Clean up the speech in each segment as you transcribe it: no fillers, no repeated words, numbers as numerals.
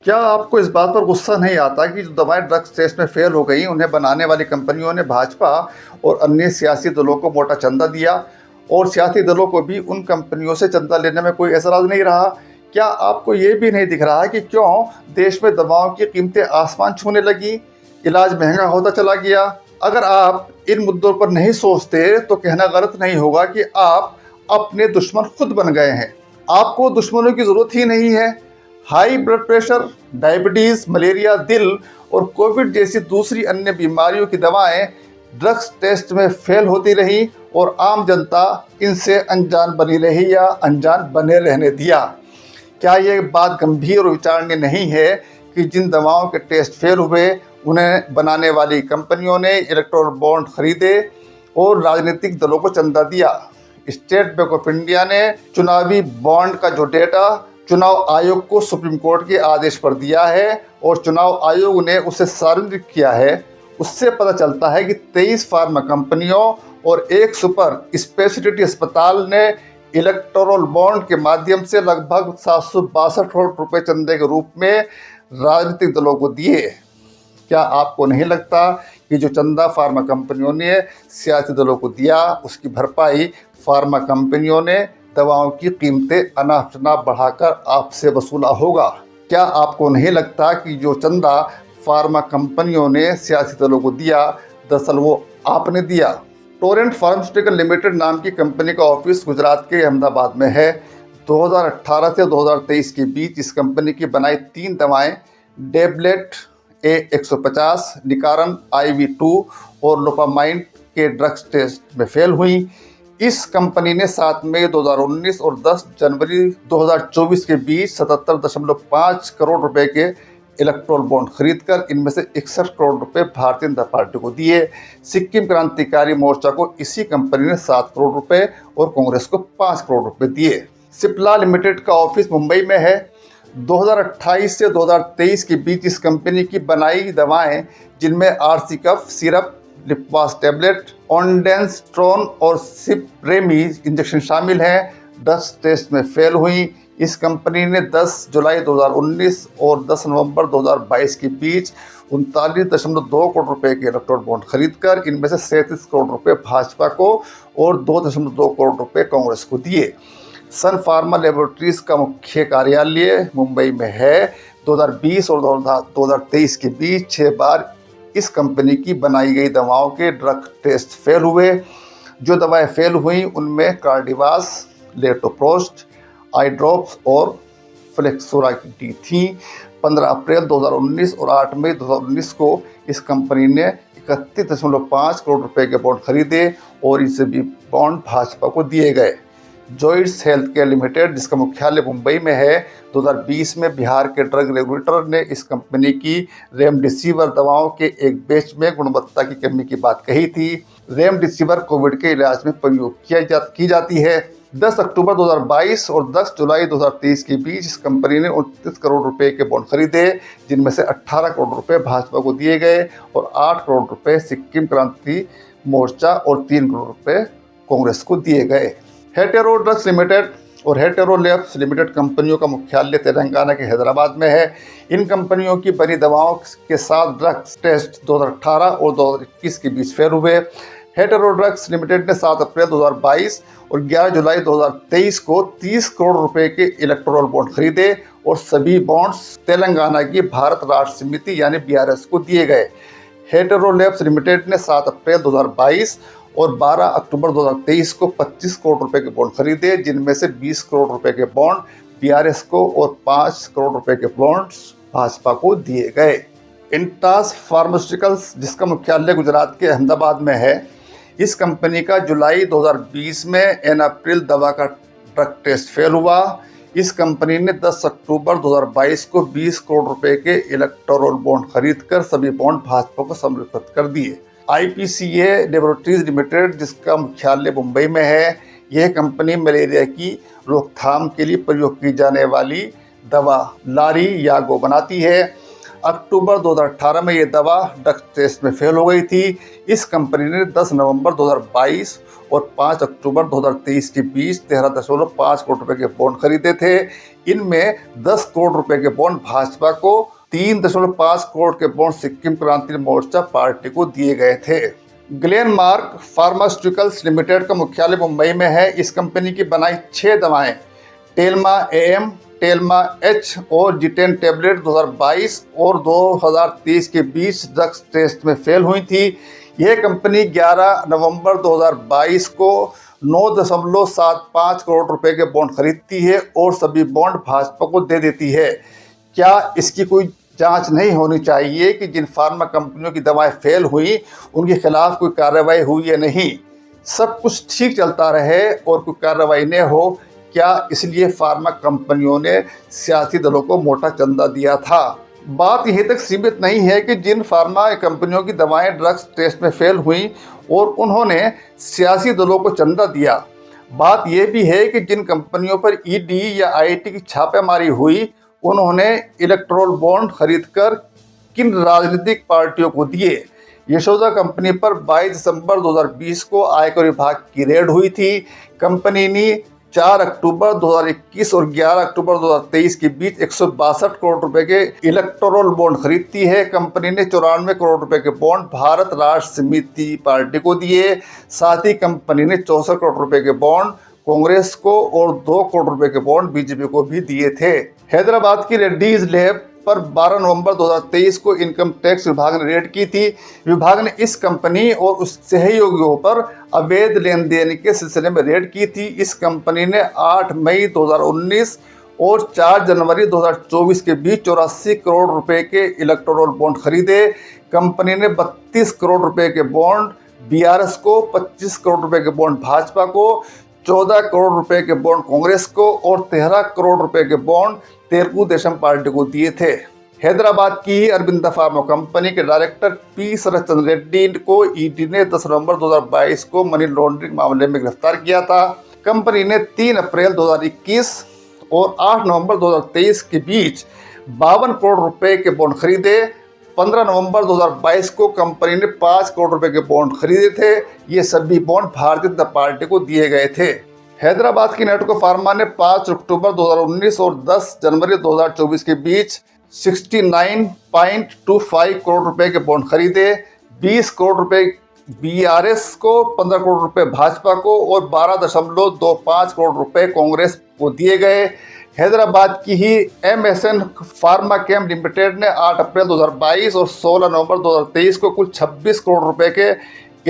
क्या आपको इस बात पर गुस्सा नहीं आता कि जो दवाएं ड्रग्स टेस्ट में फेल हो गई, उन्हें बनाने वाली कंपनियों ने भाजपा और अन्य सियासी दलों को मोटा चंदा दिया और सियासी दलों को भी उन कंपनियों से चंदा लेने में कोई ऐतराज नहीं रहा? क्या आपको ये भी नहीं दिख रहा कि क्यों देश में दवाओं की कीमतें आसमान छूने लगी, इलाज महंगा होता चला गया? अगर आप इन मुद्दों पर नहीं सोचते तो कहना गलत नहीं होगा कि आप अपने दुश्मन खुद बन गए हैं। आपको दुश्मनों की जरूरत ही नहीं है। High blood pressure, diabetes, malaria, दिल और कोविड जैसी दूसरी अन्य बीमारियों की दवाएं ड्रग्स टेस्ट में फेल होती रही और आम जनता इनसे अनजान बनी रही या अनजान बने रहने दिया। क्या ये बात गंभीर और विचारणीय नहीं है कि जिन दवाओं के टेस्ट फेल हुए, उन्हें बनाने वाली कंपनियों ने इलेक्टोरल बॉन्ड खरीदे और राजनीतिक दलों को चंदा दिया? स्टेट बैंक ऑफ इंडिया ने चुनावी बॉन्ड का जो डेटा चुनाव आयोग को सुप्रीम कोर्ट के आदेश पर दिया है और चुनाव आयोग ने उसे सार्वजनिक किया है, उससे पता चलता है कि 23 फार्मा कंपनियों और एक सुपर स्पेशलिटी अस्पताल ने इलेक्टोरल बॉन्ड के माध्यम से लगभग 762 करोड़ रुपए चंदे के रूप में राजनीतिक दलों को दिए। क्या आपको नहीं लगता कि जो चंदा फार्मा कंपनियों ने सियासी दलों को दिया, उसकी भरपाई फार्मा कंपनियों ने दवाओं की कीमतें अनाप-शनाप बढ़ाकर आपसे वसूला होगा? क्या आपको नहीं लगता कि जो चंदा फार्मा कंपनियों ने सियासी दलों को दिया, दरअसल वो आपने दिया? टोरेंट फार्मास्यूटिकल लिमिटेड नाम की कंपनी का ऑफिस गुजरात के अहमदाबाद में है। 2018 से 2023 के बीच इस कंपनी की बनाई 3 दवाएं डेबलेट A150, निकारन IV2 और लोपामाइन के ड्रग्स टेस्ट में फेल हुई। इस कंपनी ने 7 मई 2019 और 10 जनवरी 2024 के बीच 77.5 करोड़ रुपए के इलेक्टोरल बॉन्ड खरीदकर इनमें से 61 करोड़ रुपए भारतीय जनता पार्टी को दिए। सिक्किम क्रांतिकारी मोर्चा को इसी कंपनी ने 7 करोड़ रुपए और कांग्रेस को 5 करोड़ रुपए दिए। सिप्ला लिमिटेड का ऑफिस मुंबई में है। 2028 से 2023 के बीच इस कंपनी की बनाई दवाएं, जिनमें आरसी कफ सिरप, लिपवास टैबलेट, ऑन्डेंस्ट्रोन और सिप्रेमी इंजेक्शन शामिल हैं, ड्रग्स टेस्ट में फेल हुई। इस कंपनी ने 10 जुलाई 2019 और 10 नवंबर 2022 के बीच 39.2 करोड़ रुपए के इलेक्टोरल बॉन्ड खरीदकर इनमें से 37 करोड़ रुपए भाजपा को और 2.2 करोड़ रुपए कांग्रेस को दिए। सन फार्मा लेबोरेटरीज का मुख्य कार्यालय मुंबई में है। 2020 और 2023 के बीच 6 बार इस कंपनी की बनाई गई दवाओं के ड्रग टेस्ट फेल हुए। जो दवाएं फेल हुई उनमें कार्डिवास, लेटोप्रोस्ट, आई ड्रॉप्स और फ्लेक्सोराइड थी। 15 अप्रैल 2019 और 8 मई 2019 को इस कंपनी ने 31.5 करोड़ रुपए के बॉन्ड खरीदे और इसे भी बॉन्ड भाजपा को दिए गए। जॉइड्स हेल्थ केयर लिमिटेड, जिसका मुख्यालय मुंबई में है, 2020 में बिहार के ड्रग रेगुलेटर ने इस कंपनी की रेमडेसिविर दवाओं के एक बैच में गुणवत्ता की कमी की बात कही थी। रेमडेसिविर कोविड के इलाज में प्रयोग की जाती है। 10 अक्टूबर 2022 और 10 जुलाई 2023 के बीच इस कंपनी ने 29 करोड़ रुपए के बॉन्ड खरीदे, जिनमें से 18 करोड़ रुपए भाजपा को दिए गए और 8 करोड़ रुपए सिक्किम क्रांति मोर्चा और 3 करोड़ रुपए कांग्रेस को दिए गए। हेटेरो ड्रग्स लिमिटेड और हेटेरो लैब्स लिमिटेड कंपनियों का मुख्यालय तेलंगाना के हैदराबाद में है। इन कंपनियों की बनी दवाओं के साथ ड्रग्स टेस्ट 2018 और 2021 के बीच फेल हुए। हेटेरो ड्रग्स लिमिटेड ने 7 अप्रैल 2022 और 11 जुलाई 2023 को 30 करोड़ रुपए के इलेक्टोरल बॉन्ड खरीदे और सभी बॉन्ड्स तेलंगाना की भारत राष्ट्र समिति यानी BRS को दिए गए। हेटेरो लैब्स लिमिटेड ने 7 अप्रैल 2022 और 12 अक्टूबर 2023 को 25 करोड़ रुपए के बॉन्ड खरीदे, जिनमें से 20 करोड़ रुपए के बॉन्ड BRS को और 5 करोड़ रुपए के बॉन्ड्स भाजपा को दिए गए। इंटास फार्मास्यूटिकल्स, जिसका मुख्यालय गुजरात के अहमदाबाद में है, इस कंपनी का जुलाई 2020 में एनाप्रिल दवा का ड्रग टेस्ट फेल हुआ। इस कंपनी ने 10 अक्टूबर 2022 को 20 करोड़ रुपए के इलेक्टोरल बॉन्ड खरीदकर सभी बॉन्ड भाजपा को समर्पित कर दिए। IPCA लेबोरेटरीज लिमिटेड, जिसका मुख्यालय मुंबई में है, यह कंपनी मलेरिया की रोकथाम के लिए प्रयोग की जाने वाली दवा लारियागो बनाती है। अक्टूबर 2018 में ये दवा ड्रग टेस्ट में फेल हो गई थी। इस कंपनी ने 10 नवंबर 2022 और 5 अक्टूबर 2023 के बीच 13.5 करोड़ रुपए के बॉन्ड खरीदे थे। इनमें 10 करोड़ रुपए के बॉन्ड भाजपा को, 3.5 करोड़ के बॉन्ड सिक्किम क्रांति मोर्चा पार्टी को दिए गए थे। ग्लेनमार्क फार्मास्यूटिकल्स लिमिटेड का मुख्यालय मुंबई में है। इस कंपनी की बनाई 6 दवाएं टेल्मा AM, टेल्मा H और G10 टैबलेट 2022 और 2023 के बीच ड्रग्स टेस्ट में फेल हुई थी। यह कंपनी 11 नवंबर 2022 को 9.75 करोड़ रुपए के बॉन्ड खरीदती है और सभी बॉन्ड भाजपा को दे देती है। क्या इसकी कोई जांच नहीं होनी चाहिए कि जिन फार्मा कंपनियों की दवाएं फेल हुई उनके खिलाफ कोई कार्रवाई हुई या नहीं? सब कुछ ठीक चलता रहे और कोई कार्रवाई न हो, क्या इसलिए फार्मा कंपनियों ने सियासी दलों को मोटा चंदा दिया था? बात यहीं तक सीमित नहीं है कि जिन फार्मा कंपनियों की दवाएं ड्रग्स टेस्ट में फेल हुई और उन्होंने सियासी दलों को चंदा दिया, बात यह भी है कि जिन कंपनियों पर ED या IIT की छापेमारी हुई उन्होंने इलेक्टोरल बॉन्ड खरीदकर किन राजनीतिक पार्टियों को दिए। यशोदा कंपनी पर 22 दिसंबर 2020 को आयकर विभाग की रेड हुई थी। कंपनी ने 4 अक्टूबर 2021 और 11 अक्टूबर 2023 के बीच 162 करोड़ रुपए के इलेक्टोरल बॉन्ड खरीदती है। कंपनी ने 94 करोड़ रुपए के बॉन्ड भारत राष्ट्र समिति पार्टी को दिए। साथ ही कंपनी ने 64 करोड़ रुपए के बॉन्ड कांग्रेस को और 2 करोड़ रुपए के बॉन्ड BJP को भी दिए थे। हैदराबाद की रेड्डीज लैब पर 12 नवंबर 2023 को इनकम टैक्स विभाग ने रेड की थी। विभाग ने इस कंपनी और उस सहयोगियों पर अवैध लेन देन के सिलसिले में रेड की थी। इस कंपनी ने 8 मई 2019 और 4 जनवरी 2024 के बीच 84 करोड़ रुपए के इलेक्टोरल बॉन्ड खरीदे। कंपनी ने 32 करोड़ रुपए के बॉन्ड BRS को, 25 करोड़ रुपए के बॉन्ड भाजपा को, 14 करोड़ रुपए के बॉन्ड कांग्रेस को और 13 करोड़ रुपए के बॉन्ड तेलुगु देशम पार्टी को दिए थे। हैदराबाद की अरविंद फार्मा कंपनी के डायरेक्टर P शरद चंद्र रेड्डी को ED ने 10 नवंबर 2022 को मनी लॉन्ड्रिंग मामले में गिरफ्तार किया था। कंपनी ने 3 अप्रैल 2021 और 8 नवंबर 2023 के बीच 52 करोड़ रुपए के बॉन्ड खरीदे। 15 नवंबर 2022 को कंपनी ने 5 करोड़ रुपए के बॉन्ड खरीदे थे। ये सभी बॉन्ड भारतीय जनता पार्टी को दिए गए थे। हैदराबाद की नेटको फार्मा ने 5 अक्टूबर 2019 और 10 जनवरी 2024 के बीच 69.25 करोड़ रुपए के बॉन्ड खरीदे। 20 करोड़ रुपए BRS को, 15 करोड़ रुपए भाजपा को और 12.25 करोड़ रुपए कांग्रेस को दिए गए। हैदराबाद की ही MSN फार्मा केम लिमिटेड ने 8 अप्रैल 2022 और 16 नवंबर 2023 को कुल 26 करोड़ रुपए के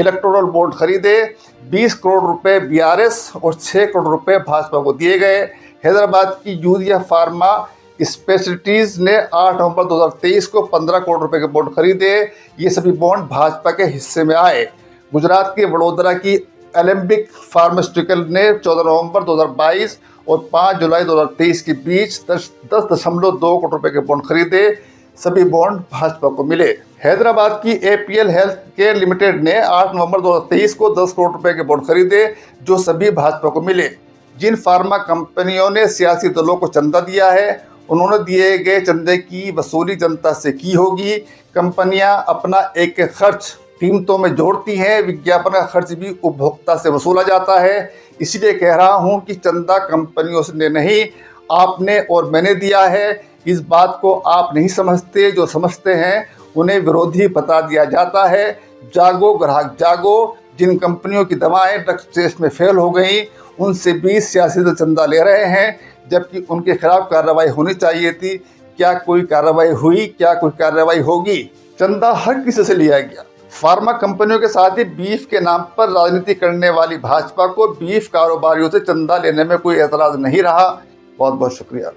इलेक्टोरल बॉन्ड खरीदे। 20 करोड़ रुपए BRS और 6 करोड़ रुपए भाजपा को दिए गए। हैदराबाद की यूरिया फार्मा स्पेशलिटीज़ ने 8 नवंबर 2023 को 15 करोड़ रुपए के बॉन्ड खरीदे। ये सभी बॉन्ड भाजपा के हिस्से में आए। गुजरात के वडोदरा की एलेम्बिक फार्मास्यूटिकल ने 14 नवंबर 2022 और 5 जुलाई 2023 के बीच 10.2 करोड़ रुपए के बॉन्ड खरीदे। सभी बॉन्ड भाजपा को मिले। हैदराबाद की APL हेल्थ केयर लिमिटेड ने 8 नवंबर 2023 को 10 करोड़ रुपए के बॉन्ड खरीदे, जो सभी भाजपा को मिले। जिन फार्मा कंपनियों ने सियासी दलों को चंदा दिया है, उन्होंने दिए गए चंदे की वसूली जनता से की होगी। कंपनियां अपना एक खर्च कीमतों में जोड़ती हैं, विज्ञापन का खर्च भी उपभोक्ता से वसूला जाता है। इसलिए कह रहा हूं कि चंदा कंपनियों से नहीं, आपने और मैंने दिया है। इस बात को आप नहीं समझते, जो समझते हैं उन्हें विरोधी बता दिया जाता है। जागो ग्राहक जागो। जिन कंपनियों की दवाएं ड्रग्स टेस्ट में फेल हो गई, उनसे भी सियासी दल चंदा ले रहे हैं, जबकि उनके खिलाफ कार्रवाई होनी चाहिए थी। क्या कोई कार्रवाई हुई? क्या कोई कार्रवाई होगी? चंदा हर किसी से लिया गया। फार्मा कंपनियों के साथ ही बीफ के नाम पर राजनीति करने वाली भाजपा को बीफ कारोबारियों से चंदा लेने में कोई एतराज़ नहीं रहा। बहुत बहुत शुक्रिया।